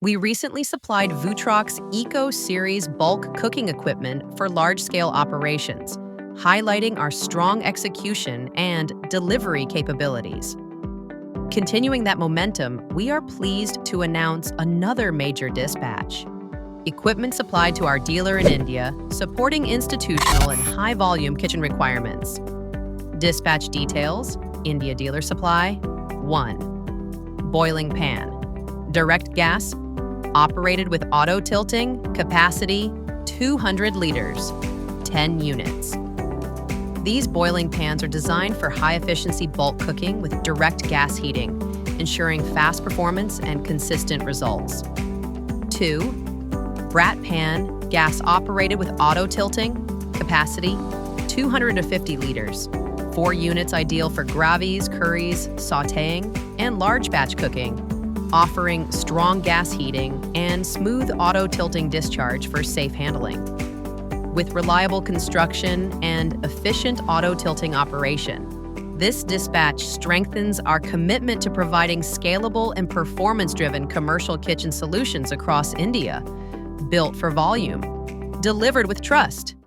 We recently supplied Vutrox Eco Series bulk cooking equipment for large-scale operations, highlighting our strong execution and delivery capabilities. Continuing that momentum, we are pleased to announce another major dispatch. Equipment supplied to our dealer in India, supporting institutional and high-volume kitchen requirements. Dispatch details: India dealer supply. 1. Boiling pan. Direct gas. Operated with auto tilting. Capacity 200 liters. 10 units. These boiling pans are designed for high-efficiency bulk cooking with direct gas heating, ensuring fast performance and consistent results. 2. Bratt pan, gas-operated with auto tilting. Capacity 250 liters. 4 units ideal for gravies, curries, sautéing, and large batch cooking, offering strong gas heating and smooth auto tilting discharge for safe handling. With reliable construction and efficient auto tilting operation, this dispatch strengthens our commitment to providing scalable and performance-driven commercial kitchen solutions across India, built for volume, delivered with trust,